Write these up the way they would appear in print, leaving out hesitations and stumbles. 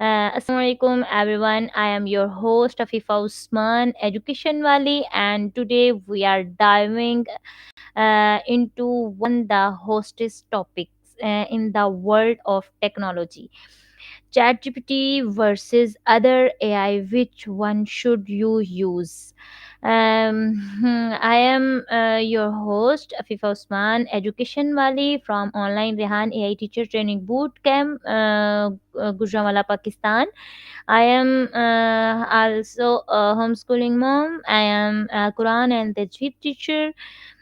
Assalamualaikum everyone. I am your host Afifa Usman, Education Wali, and today we are diving into one the hostess topics in the world of technology. ChatGPT versus other AI, which one should you use? I am your host, Afifa Usman, Education Wali from Online Rehan AI Teacher Training Boot Camp, Gujranwala, Pakistan. I am also a homeschooling mom. I am a Quran and Tajweed teacher.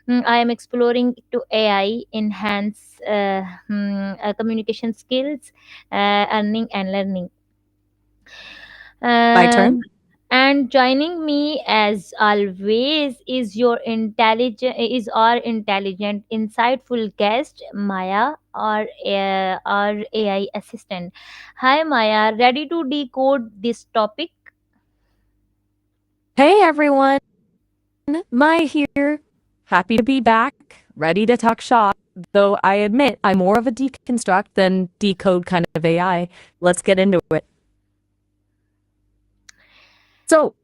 I am exploring to AI enhance communication skills, earning and learning. My turn? Um, and joining me as always is our intelligent, insightful guest Maya, our AI assistant. Hi Maya, ready to decode this topic? Hey everyone, Mai here. Happy to be back, ready to talk shop. Though I admit I'm more of a deconstruct than decode kind of AI. Let's get into it. So,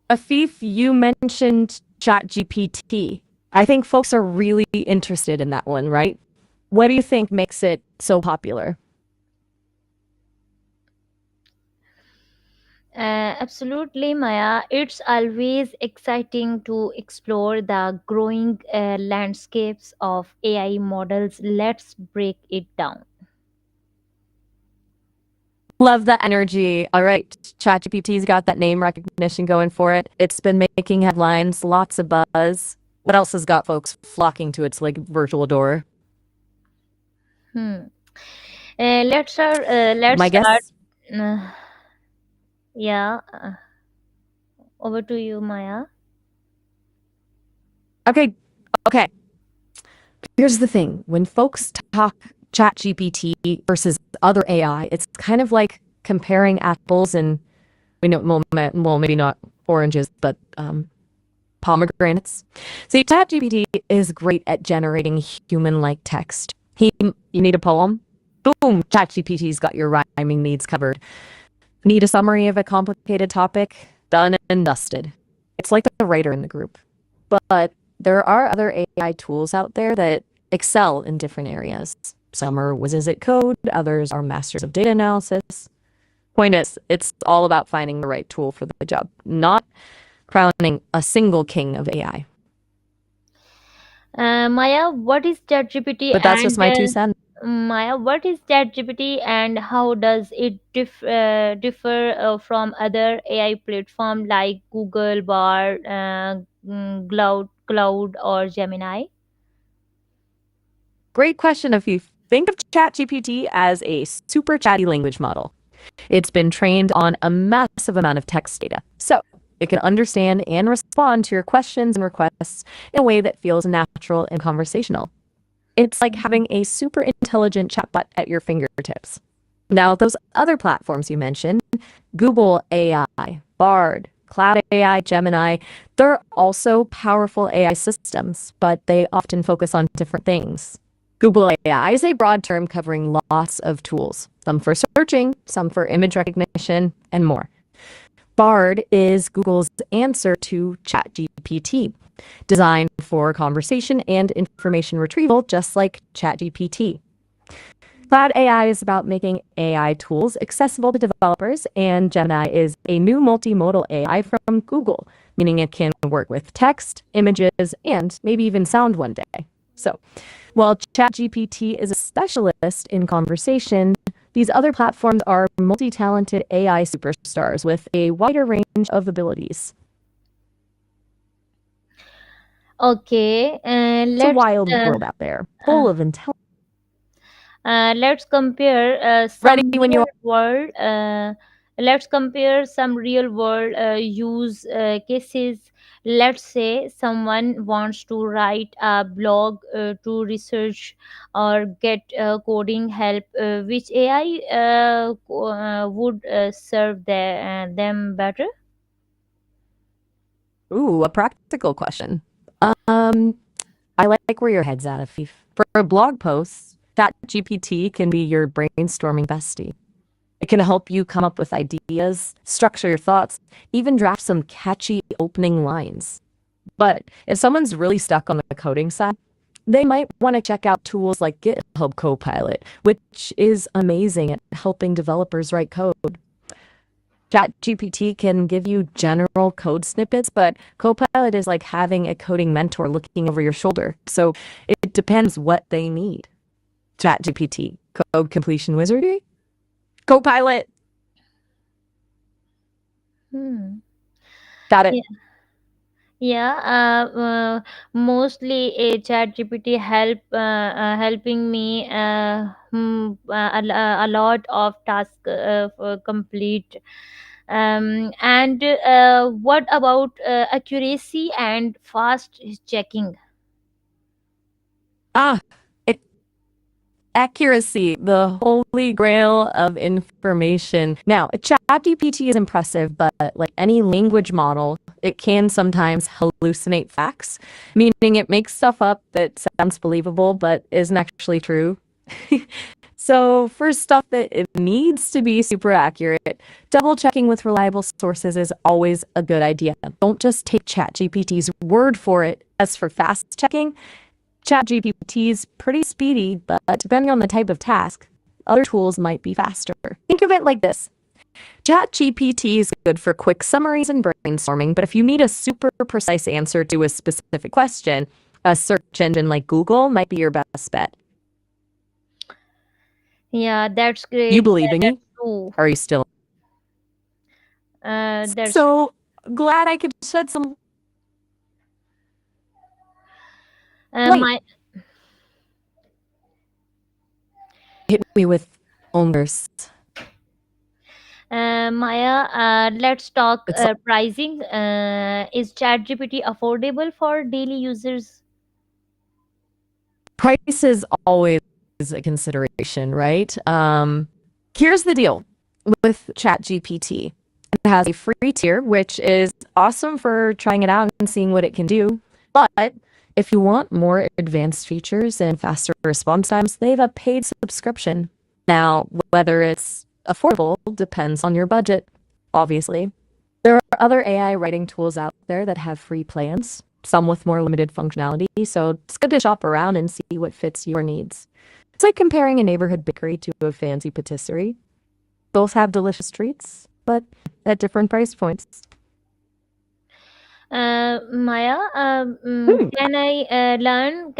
Afif, you mentioned ChatGPT. I think folks are really interested in that one, right? What do you think makes it so popular? Absolutely, Maya. It's always exciting to explore the growing landscapes of AI models. Let's break it down. Love the energy. All right, ChatGPT's got that name recognition going for it. It's been making headlines, lots of buzz. What else has got folks flocking to its like virtual door? Hmm. Let's My start. guess. Uh, yeah, over to you, Maya. Okay, okay. Here's the thing: when folks talk ChatGPT versus other AI, it's kind of like comparing apples and we know well maybe not oranges, but pomegranates. See, ChatGPT is great at generating human-like text. You need a poem? Boom, ChatGPT's got your rhyming needs covered. Need a summary of a complicated topic? Done and dusted. It's like the writer in the group. But there are other AI tools out there that excel in different areas. Some are whizzes at code, others are masters of data analysis. Point is, it's all about finding the right tool for the job, not crowning a single king of AI. Maya, what is ChatGPT But that's just and my 2 cents. Maya, what is ChatGPT and how does it differ from other AI platform like Google, Bard, Cloud, or Gemini? Great question. If you think of ChatGPT as a super chatty language model, it's been trained on a massive amount of text data. So it can understand and respond to your questions and requests in a way that feels natural and conversational. It's like having a super intelligent chatbot at your fingertips. Now, those other platforms you mentioned, Google AI, Bard, Cloud AI, Gemini, they're also powerful AI systems, but they often focus on different things. Google AI is a broad term covering lots of tools, some for searching, some for image recognition, and more. Bard is Google's answer to ChatGPT, designed for conversation and information retrieval, just like ChatGPT. Cloud AI is about making AI tools accessible to developers, and Gemini is a new multimodal AI from Google, meaning it can work with text, images, and maybe even sound one day. So, while ChatGPT is a specialist in conversation, these other platforms are multi talented AI superstars with a wider range of abilities. Okay, It's a wild world out there, uh, full of intelligence. let's compare Ready some when you real are. world. Let's compare some real world use cases. Let's say someone wants to write a blog to research or get coding help. Which AI would serve them better? Ooh, a practical question. Um, I like where your head's at, Afif. For a blog post, ChatGPT can be your brainstorming bestie. It can help you come up with ideas, structure your thoughts, even draft some catchy opening lines. But if someone's really stuck on the coding side, they might want to check out tools like GitHub Copilot, which is amazing at helping developers write code. ChatGPT can give you general code snippets, but Copilot is like having a coding mentor looking over your shoulder. So it depends what they need. ChatGPT, code completion wizardry? Copilot, Hmm. got it. Yeah, mostly a chat GPT helping me a lot of tasks for complete. And what about accuracy and fast checking? Ah, it, accuracy, the holy grail of information. Now, ChatGPT is impressive, but like any language model, it can sometimes hallucinate facts, meaning it makes stuff up that sounds believable but isn't actually true. So, for stuff that it needs to be super accurate, double checking with reliable sources is always a good idea. Don't just take ChatGPT's word for it. As for fast checking, ChatGPT is pretty speedy, but depending on the type of task, other tools might be faster. Think of it like this. ChatGPT is good for quick summaries and brainstorming, but if you need a super precise answer to a specific question, a search engine like Google might be your best bet. Yeah, that's You great. believe in That's me? true. Are you still? That's So glad I could shed some light. my Hit me with owners. Maya. Let's talk It's pricing. Is ChatGPT affordable for daily users? price is always a consideration, right? Here's the deal with ChatGPT. It has a free tier, which is awesome for trying it out and seeing what it can do. But if you want more advanced features and faster response times, they have a paid subscription. Now, whether it's affordable depends on your budget, obviously. There are other AI writing tools out there that have free plans, some with more limited functionality, so it's good to shop around and see what fits your needs. It's like comparing a neighborhood bakery to a fancy patisserie. Both have delicious treats, but at different price points. Maya, Hmm. can I learn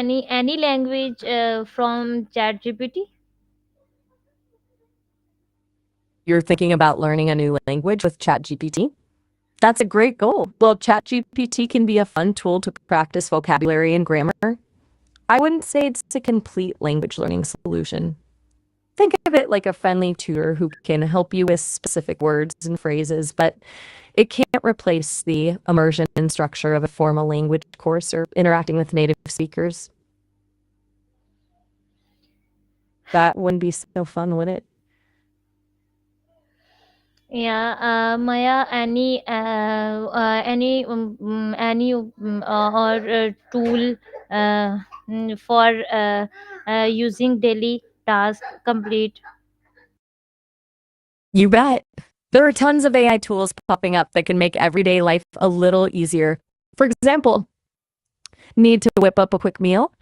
any language from ChatGPT? You're thinking about learning a new language with ChatGPT? That's a great goal. Well, ChatGPT can be a fun tool to practice vocabulary and grammar. I wouldn't say it's a complete language learning solution. Think of it like a friendly tutor who can help you with specific words and phrases, but it can't replace the immersion and structure of a formal language course or interacting with native speakers. That wouldn't be so fun, would it? Yeah, Maya, or tool for using daily task complete. You bet. There are tons of AI tools popping up that can make everyday life a little easier. For example, need to whip up a quick meal?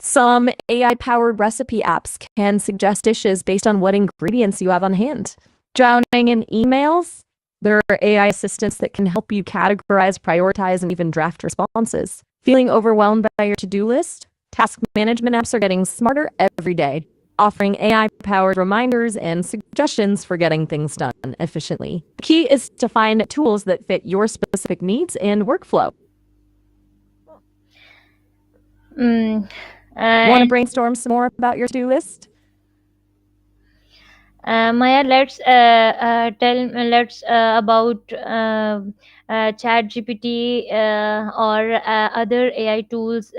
Some AI powered recipe apps can suggest dishes based on what ingredients you have on hand. Drowning in emails? There are AI assistants that can help you categorize, prioritize, and even draft responses. Feeling overwhelmed by your to do list? Task management apps are getting smarter every day, offering AI powered reminders and suggestions for getting things done efficiently. The key is to find tools that fit your specific needs and workflow. Mm, Want to and brainstorm some more about your to do list? Maya, let's about Chat GPT or other AI tools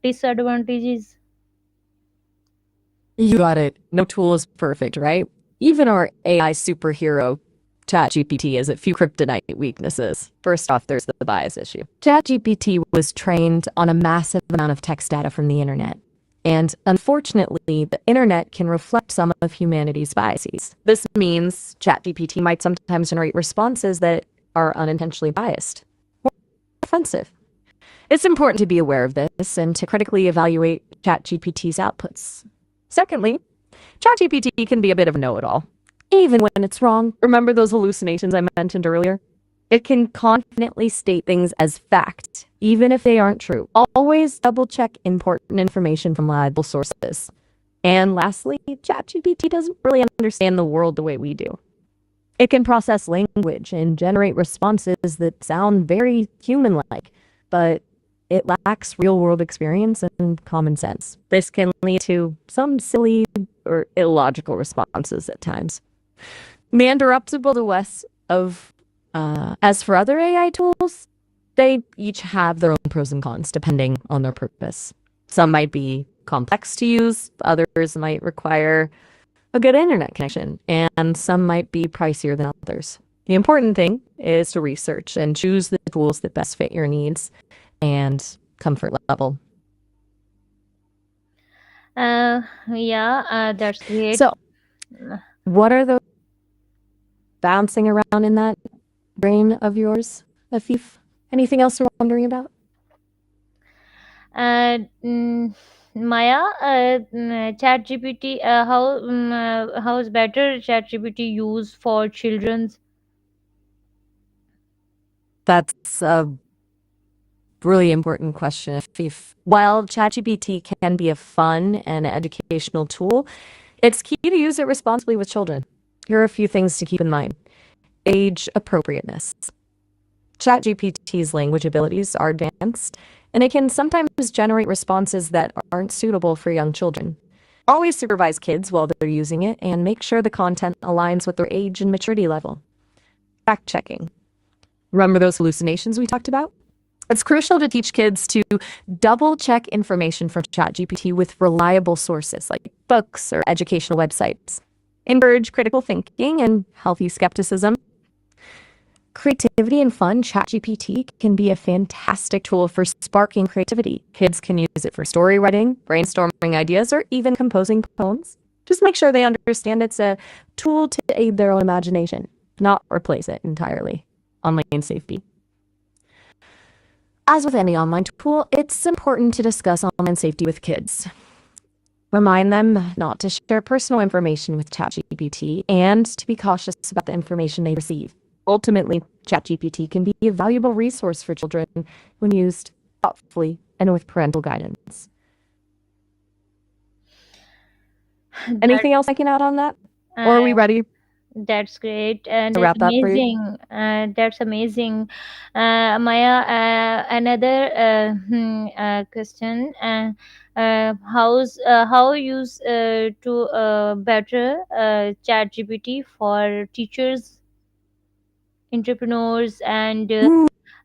disadvantages. You got it. No tool is perfect, right? Even our AI superhero, ChatGPT, has a few kryptonite weaknesses. First off, there's the bias issue. ChatGPT was trained on a massive amount of text data from the internet. And unfortunately, the internet can reflect some of humanity's biases. This means ChatGPT might sometimes generate responses that are unintentionally biased or offensive. It's important to be aware of this and to critically evaluate ChatGPT's outputs. Secondly, ChatGPT can be a bit of a know-it-all, even when it's wrong. Remember those hallucinations I mentioned earlier? It can confidently state things as fact, even if they aren't true. Always double-check important information from reliable sources. And lastly, ChatGPT doesn't really understand the world the way we do. It can process language and generate responses that sound very human-like, but it lacks real-world experience and common sense. This can lead to some silly or illogical responses at times. The interruptible OS of as for other AI tools, they each have their own pros and cons depending on their purpose. Some might be complex to use, others might require a good internet connection, and some might be pricier than others. The important thing is to research and choose the tools that best fit your needs and comfort level. Yeah, that's great. So, what are those bouncing around in that brain of yours, Afif? Anything else you're wondering about? Uh, mm, Maya, ChatGPT, how is better ChatGPT used for children's? That's a really important question. While ChatGPT can be a fun and educational tool, it's key to use it responsibly with children. Here are a few things to keep in mind. Age appropriateness. ChatGPT's language abilities are advanced, and it can sometimes generate responses that aren't suitable for young children. Always supervise kids while they're using it and make sure the content aligns with their age and maturity level. Fact checking. Remember those hallucinations we talked about? It's crucial to teach kids to double check information from ChatGPT with reliable sources like books or educational websites. Encourage critical thinking and healthy skepticism. Creativity and fun. ChatGPT can be a fantastic tool for sparking creativity. Kids can use it for story writing, brainstorming ideas, or even composing poems. Just make sure they understand it's a tool to aid their own imagination, not replace it entirely. Online safety. As with any online tool, it's important to discuss online safety with kids. Remind them not to share personal information with ChatGPT and to be cautious about the information they receive. Ultimately, ChatGPT can be a valuable resource for children when used thoughtfully and with parental guidance. That, Anything else I can add on that? Or uh, are we ready that's great, and to it's wrap that for you? amazing. That's amazing. Maya, another question. How use to better ChatGPT for teachers, entrepreneurs, and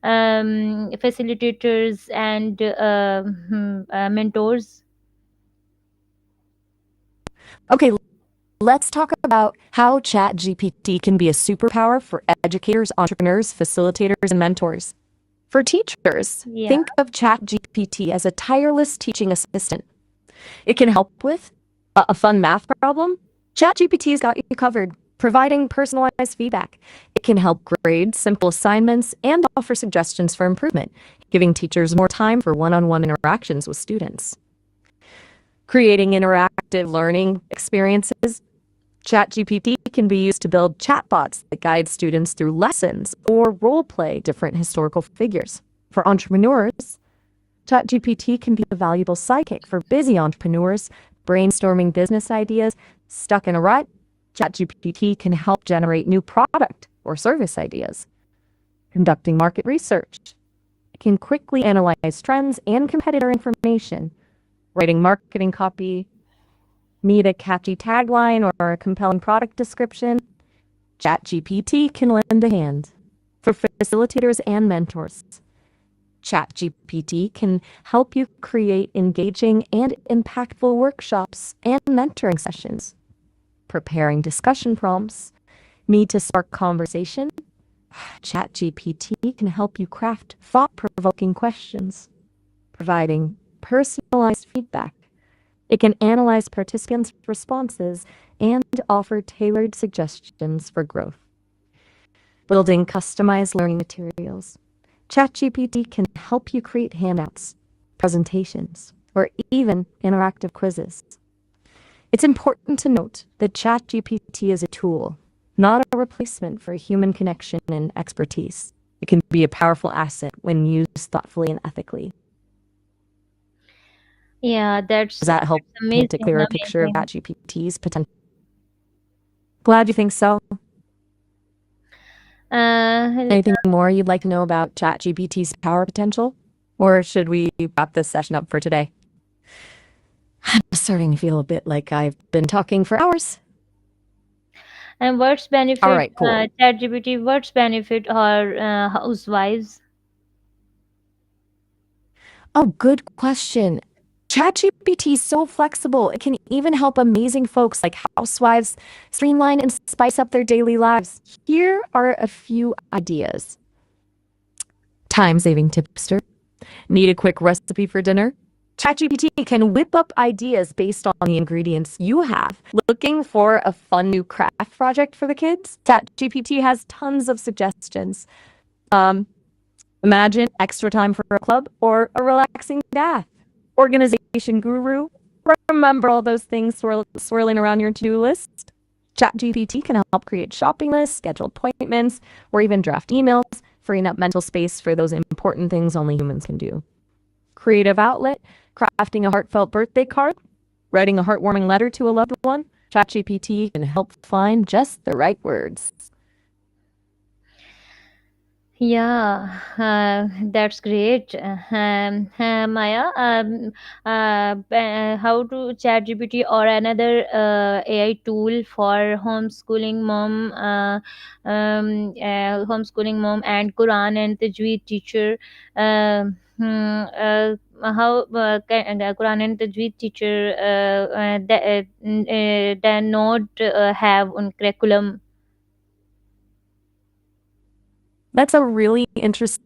facilitators and mentors? Okay, let's talk about how ChatGPT can be a superpower for educators, entrepreneurs, facilitators, and mentors. For teachers, Yeah. think of ChatGPT as a tireless teaching assistant. It can help with a fun math problem. ChatGPT's got you covered, providing personalized feedback. It can help grade simple assignments and offer suggestions for improvement, giving teachers more time for one-on-one interactions with students. Creating interactive learning experiences. ChatGPT can be used to build chatbots that guide students through lessons or role play different historical figures. For entrepreneurs, ChatGPT can be a valuable sidekick for busy entrepreneurs brainstorming business ideas stuck in a rut. ChatGPT can help generate new product or service ideas. Conducting market research. It can quickly analyze trends and competitor information. Writing marketing copy. Need a catchy tagline or a compelling product description? ChatGPT can lend a hand. For facilitators and mentors, ChatGPT can help you create engaging and impactful workshops and mentoring sessions. Preparing discussion prompts. Need to spark conversation? ChatGPT can help you craft thought-provoking questions. Providing personalized feedback. It can analyze participants' responses and offer tailored suggestions for growth. Building customized learning materials. ChatGPT can help you create handouts, presentations, or even interactive quizzes. It's important to note that ChatGPT is a tool, not a replacement for human connection and expertise. It can be a powerful asset when used thoughtfully and ethically. Yeah, Does that help that's paint a amazing, clearer picture of amazing. ChatGPT's potential? Glad you think so. Uh, Anything more you'd like to know about ChatGPT's power potential? Or should we wrap this session up for today? I'm starting to feel a bit like I've been talking for hours. and what's All benefit right, cool. ChatGPT? What's benefit our housewives? Oh, good question. ChatGPT is so flexible. It can even help amazing folks like housewives streamline and spice up their daily lives. Here are a few ideas. Time-saving tipster. Need a quick recipe for dinner? ChatGPT can whip up ideas based on the ingredients you have. Looking for a fun new craft project for the kids? ChatGPT has tons of suggestions. Um, Imagine extra time for a club or a relaxing bath. Organization guru. Remember all those things swirling around your to-do list? ChatGPT can help create shopping lists, schedule appointments, or even draft emails, freeing up mental space for those important things only humans can do. Creative outlet, crafting a heartfelt birthday card, writing a heartwarming letter to a loved one. ChatGPT can help find just the right words. Yeah, that's great. Maya, how to ChatGPT or another AI tool for homeschooling mom and Quran and Tajweed teacher. How can Quran and Tajweed teacher that not have on curriculum. That's a really interesting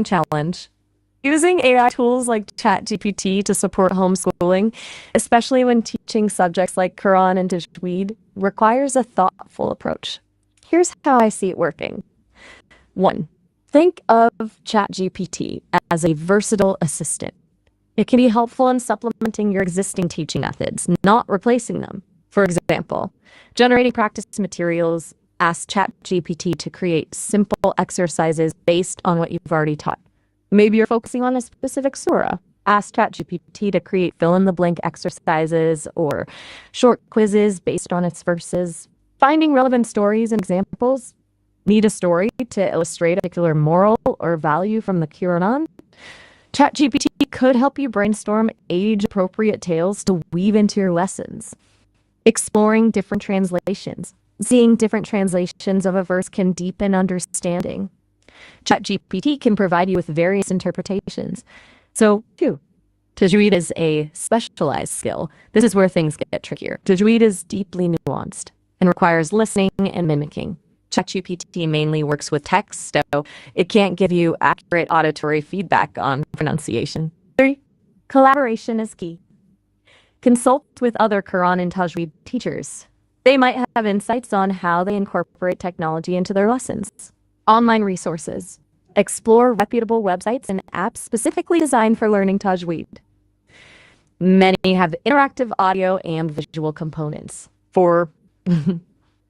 challenge. Using AI tools like ChatGPT to support homeschooling, especially when teaching subjects like Quran and Tajweed, requires a thoughtful approach. Here's how I see it working. 1. Think of ChatGPT as a versatile assistant. It can be helpful in supplementing your existing teaching methods, not replacing them. For example, generating practice materials, ask ChatGPT to create simple exercises based on what you've already taught. Maybe you're focusing on a specific surah. Ask ChatGPT to create fill-in-the-blank exercises or short quizzes based on its verses. Finding relevant stories and examples. Need a story to illustrate a particular moral or value from the Quran? ChatGPT could help you brainstorm age-appropriate tales to weave into your lessons. Exploring different translations. Seeing different translations of a verse can deepen understanding. ChatGPT can provide you with various interpretations. So, 2. Tajweed is a specialized skill. This is where things get trickier. Tajweed is deeply nuanced and requires listening and mimicking. ChatGPT mainly works with text, so it can't give you accurate auditory feedback on pronunciation. 3. Collaboration is key. Consult with other Quran and Tajweed teachers. They might have insights on how they incorporate technology into their lessons. Online resources. Explore reputable websites and apps specifically designed for learning Tajweed. Many have interactive audio and visual components for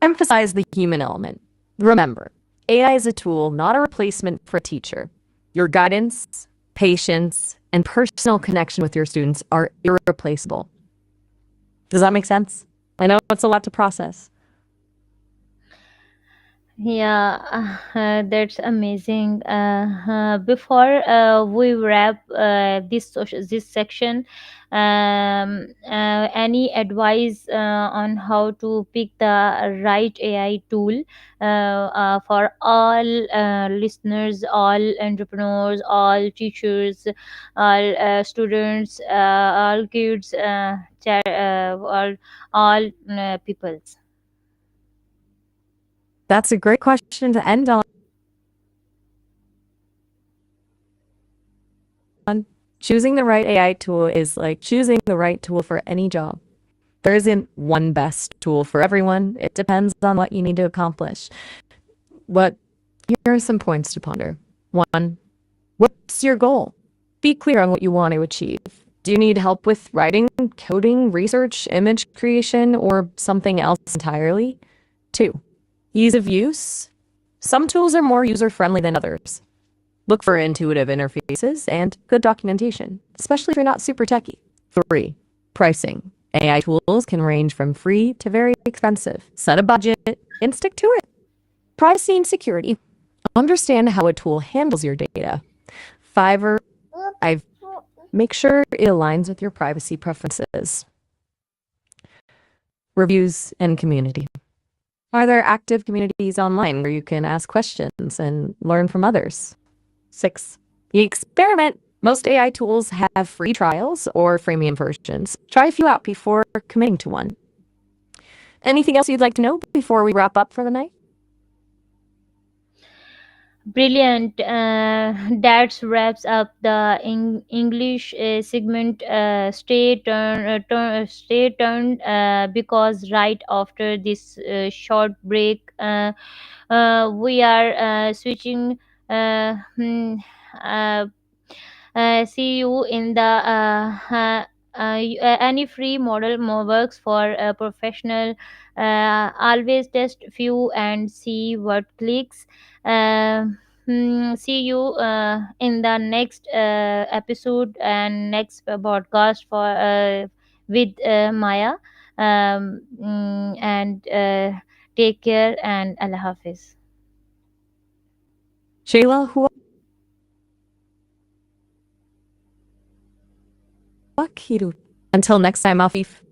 emphasize the human element. Remember, AI is a tool, not a replacement for a teacher. Your guidance, patience, and personal connection with your students are irreplaceable. Does that make sense? I know it's a lot to process. Yeah, that's amazing. Before we wrap this section, any advice on how to pick the right AI tool for all listeners, all entrepreneurs, all teachers, all students, all kids, all peoples? That's a great question to end on. Choosing the right AI tool is like choosing the right tool for any job. There isn't one best tool for everyone. It depends on what you need to accomplish. What Here are some points to ponder. One, what's your goal? Be clear on what you want to achieve. Do you need help with writing, coding, research, image creation, or something else entirely? Two, ease of use. Some tools are more user-friendly than others. Look for intuitive interfaces and good documentation, especially if you're not super techy. Three, pricing. AI tools can range from free to very expensive. Set a budget and stick to it. Privacy and security. Understand how a tool handles your data. Five, make sure it aligns with your privacy preferences. Reviews and community. Are there active communities online where you can ask questions and learn from others? 6, experiment. Most AI tools have free trials or freemium versions. Try a few out before committing to one. Anything else you'd like to know before we wrap up for the night? Brilliant. That wraps up the English segment. Stay tuned because right after this short break, we are switching. Uh, See you in the any free model works for a professional. Always test few and see what clicks. See you in the next episode and next podcast for with Maya. And take care and Allah Hafiz. Shayla, Until next time, Afif.